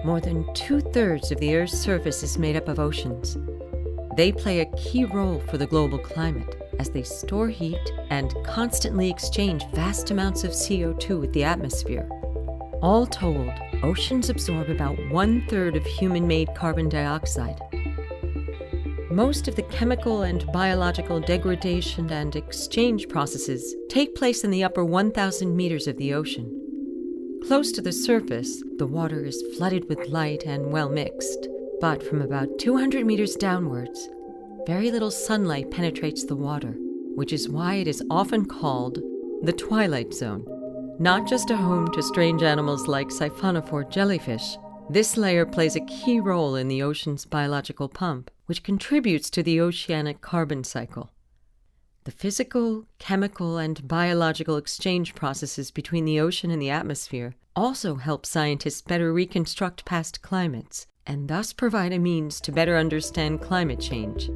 More than 2/3 of the Earth's surface is made up of oceans. They play a key role for the global climate as they store heat and constantly exchange vast amounts of CO2 with the atmosphere. All told, oceans absorb about 1/3 of human-made carbon dioxide. Most of the chemical and biological degradation and exchange processes take place in the upper 1,000 meters of the ocean. Close to the surface, the water is flooded with light and well mixed, but from about 200 meters downwards, very little sunlight penetrates the water, which is why it is often called the twilight zone. Not just a home to strange animals like siphonophore jellyfish, this layer plays a key role in the ocean's biological pump, which contributes to the oceanic carbon cycle. The physical, chemical, and biological exchange processes between the ocean and the atmosphere also help scientists better reconstruct past climates, and thus provide a means to better understand climate change.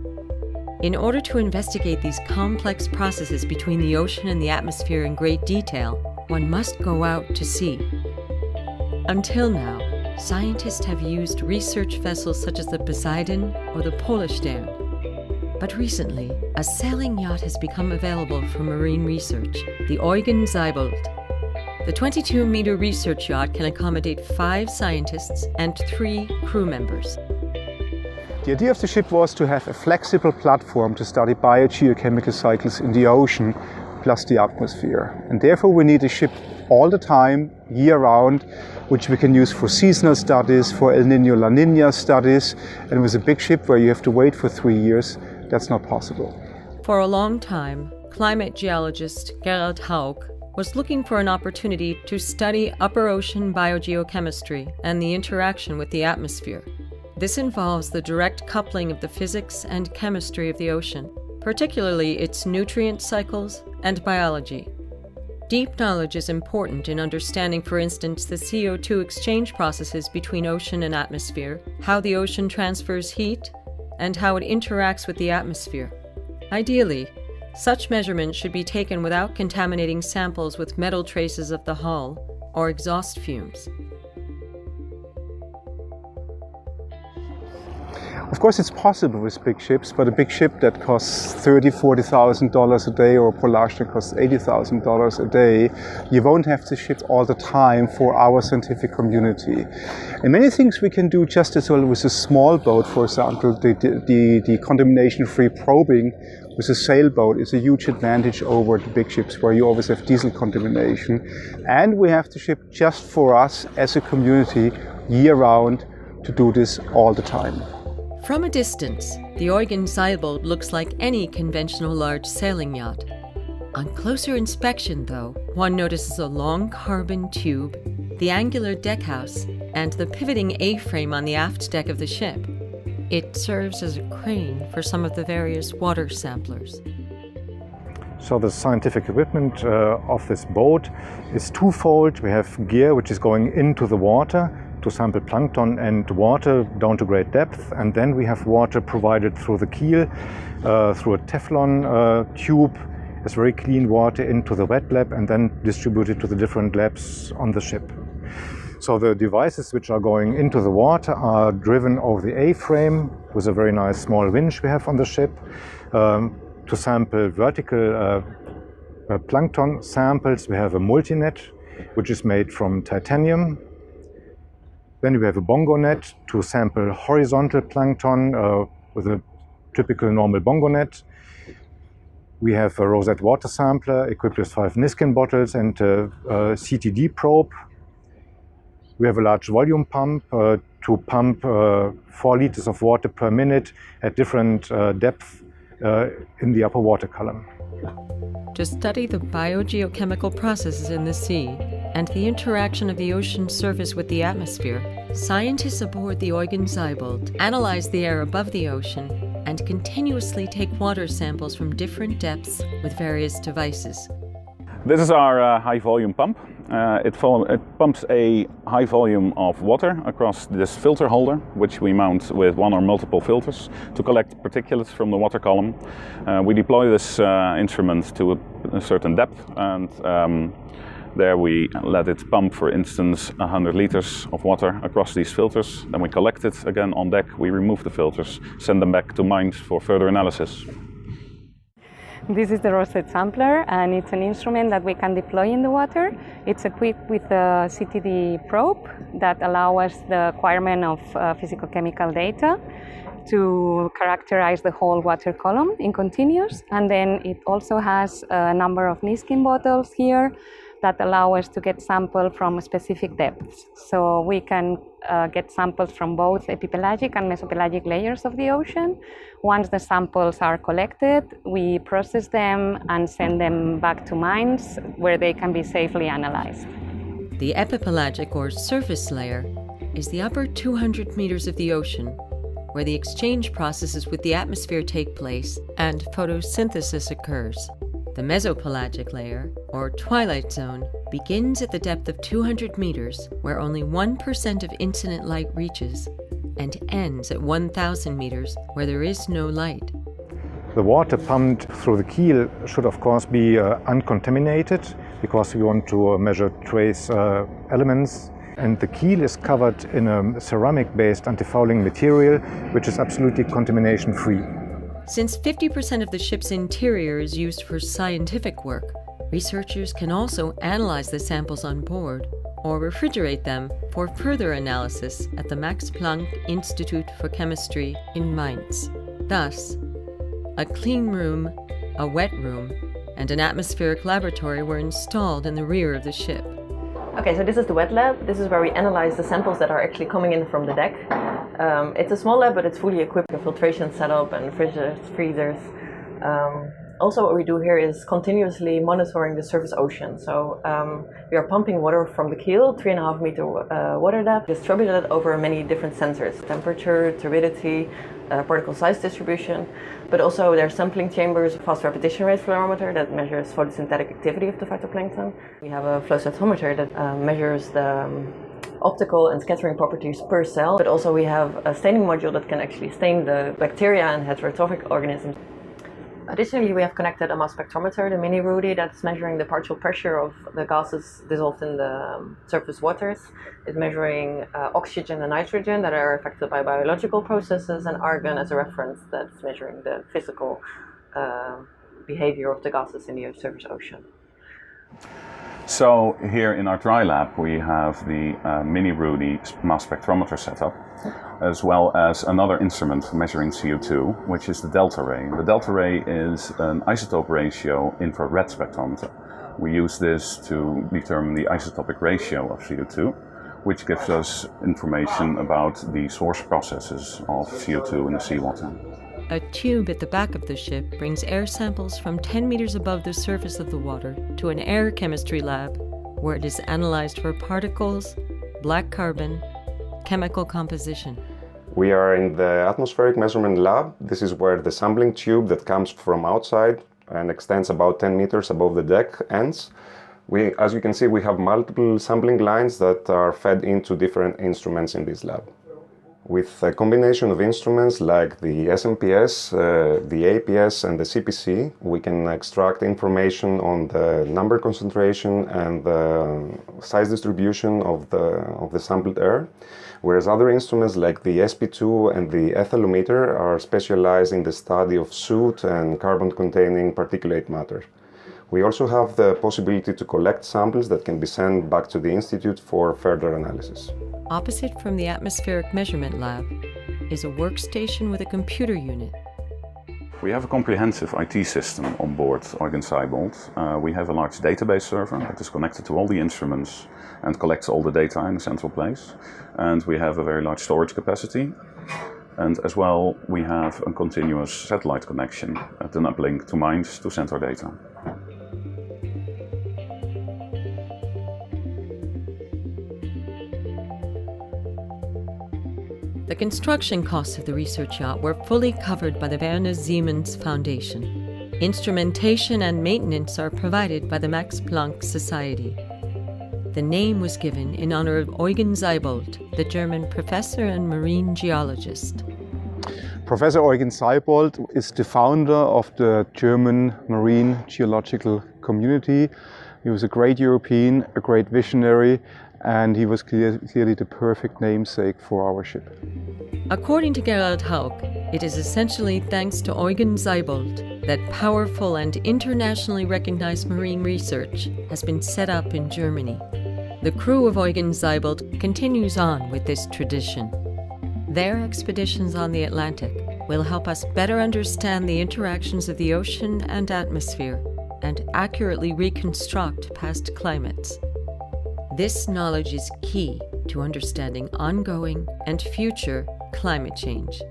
In order to investigate these complex processes between the ocean and the atmosphere in great detail, one must go out to sea. Until now, scientists have used research vessels such as the Poseidon or the Polarstern. But recently, a sailing yacht has become available for marine research, the Eugen Seibold. The 22-meter research yacht can accommodate 5 scientists and 3 crew members. The idea of the ship was to have a flexible platform to study biogeochemical cycles in the ocean plus the atmosphere. And therefore we need a ship all the time, year-round, which we can use for seasonal studies, for El Niño, La Niña studies. And with a big ship where you have to wait for 3 years, that's not possible. For a long time, climate geologist Gerald Haug was looking for an opportunity to study upper ocean biogeochemistry and the interaction with the atmosphere. This involves the direct coupling of the physics and chemistry of the ocean, particularly its nutrient cycles and biology. Deep knowledge is important in understanding, for instance, the CO2 exchange processes between ocean and atmosphere, how the ocean transfers heat, and how it interacts with the atmosphere. Ideally, such measurements should be taken without contaminating samples with metal traces of the hull or exhaust fumes. Of course, it's possible with big ships, but a big ship that costs $30,000–$40,000 a day, or a Polarstern costs $80,000 a day, you won't have the ship all the time for our scientific community. And many things we can do just as well with a small boat. For example, the contamination-free probing with a sailboat is a huge advantage over the big ships where you always have diesel contamination. And we have the ship just for us as a community year-round to do this all the time. From a distance, the Eugen Seibold looks like any conventional large sailing yacht. On closer inspection, though, one notices a long carbon tube, the angular deckhouse, and the pivoting A-frame on the aft deck of the ship. It serves as a crane for some of the various water samplers. So the scientific equipment of this boat is twofold. We have gear which is going into the water to sample plankton and water down to great depth, and then we have water provided through the keel, through a Teflon tube. It's very clean water into the wet lab and then distributed to the different labs on the ship. So the devices which are going into the water are driven over the A-frame with a very nice small winch we have on the ship to sample vertical plankton samples. We have a multi-net which is made from titanium. Then we have a bongo net to sample horizontal plankton with a typical normal bongo net. We have a rosette water sampler equipped with 5 Niskin bottles and a CTD probe. We have a large volume pump to pump 4 liters of water per minute at different depth in the upper water column. To study the biogeochemical processes in the sea and the interaction of the ocean surface with the atmosphere, scientists aboard the Eugen Seibold analyze the air above the ocean and continuously take water samples from different depths with various devices. This is our high volume pump. It pumps a high volume of water across this filter holder, which we mount with one or multiple filters to collect particulates from the water column. We deploy this instrument to a certain depth, and There we let it pump, for instance, 100 liters of water across these filters. Then we collect it again on deck, we remove the filters, send them back to mines for further analysis. This is the roasted sampler, and it's an instrument that we can deploy in the water. It's equipped with a CTD probe that allows us the acquirement of physical-chemical data to characterize the whole water column in continuous. And then it also has a number of Niskin bottles here that allow us to get samples from specific depths. So we can get samples from both epipelagic and mesopelagic layers of the ocean. Once the samples are collected, we process them and send them back to mines where they can be safely analyzed. The epipelagic or surface layer is the upper 200 meters of the ocean, where the exchange processes with the atmosphere take place and photosynthesis occurs. The mesopelagic layer, or twilight zone, begins at the depth of 200 meters, where only 1% of incident light reaches, and ends at 1,000 meters, where there is no light. The water pumped through the keel should of course be uncontaminated, because we want to measure trace elements. And the keel is covered in a ceramic-based antifouling material, which is absolutely contamination-free. Since 50% of the ship's interior is used for scientific work, researchers can also analyze the samples on board or refrigerate them for further analysis at the Max Planck Institute for Chemistry in Mainz. Thus, a clean room, a wet room, and an atmospheric laboratory were installed in the rear of the ship. Okay, so this is the wet lab. This is where we analyze the samples that are actually coming in from the deck. It's a small lab, but it's fully equipped with filtration setup and freezers. Also, what we do here is continuously monitoring the surface ocean. So we are pumping water from the keel, 3.5 meter water depth, distributed over many different sensors: temperature, turbidity, particle size distribution. But also there are sampling chambers, fast repetition rate fluorometer that measures photosynthetic activity of the phytoplankton. We have a flow cytometer that measures the optical and scattering properties per cell. But also we have a staining module that can actually stain the bacteria and heterotrophic organisms. Additionally, we have connected a mass spectrometer, the mini Rudy, that's measuring the partial pressure of the gases dissolved in the surface waters. It's measuring oxygen and nitrogen that are affected by biological processes, and argon as a reference that's measuring the physical behavior of the gases in the surface ocean. So here in our dry lab we have the mini Rudy mass spectrometer setup, as well as another instrument for measuring CO2, which is the delta ray. The delta ray is an isotope ratio infrared spectrometer. We use this to determine the isotopic ratio of CO2, which gives us information about the source processes of CO2 in the seawater. A tube at the back of the ship brings air samples from 10 meters above the surface of the water to an air chemistry lab, where it is analyzed for particles, black carbon, chemical composition. We are in the atmospheric measurement lab. This is where the sampling tube that comes from outside and extends about 10 meters above the deck ends. As you can see, we have multiple sampling lines that are fed into different instruments in this lab. With a combination of instruments like the SMPS, the APS and the CPC, we can extract information on the number concentration and the size distribution of the sampled air, whereas other instruments like the SP2 and the ethylometer are specialized in the study of soot and carbon-containing particulate matter. We also have the possibility to collect samples that can be sent back to the Institute for further analysis. Opposite from the atmospheric measurement lab is a workstation with a computer unit. We have a comprehensive IT system on board Eugen Seibold. We have a large database server that is connected to all the instruments and collects all the data in a central place. And we have a very large storage capacity. And as well, we have a continuous satellite connection at an uplink to mines to send our data. The construction costs of the research yacht were fully covered by the Werner Siemens Foundation. Instrumentation and maintenance are provided by the Max Planck Society. The name was given in honor of Eugen Seibold, the German professor and marine geologist. Professor Eugen Seibold is the founder of the German marine geological community. He was a great European, a great visionary, and he was clearly the perfect namesake for our ship. According to Gerald Haug, it is essentially thanks to Eugen Seibold that powerful and internationally recognized marine research has been set up in Germany. The crew of Eugen Seibold continues on with this tradition. Their expeditions on the Atlantic will help us better understand the interactions of the ocean and atmosphere and accurately reconstruct past climates. This knowledge is key to understanding ongoing and future climate change.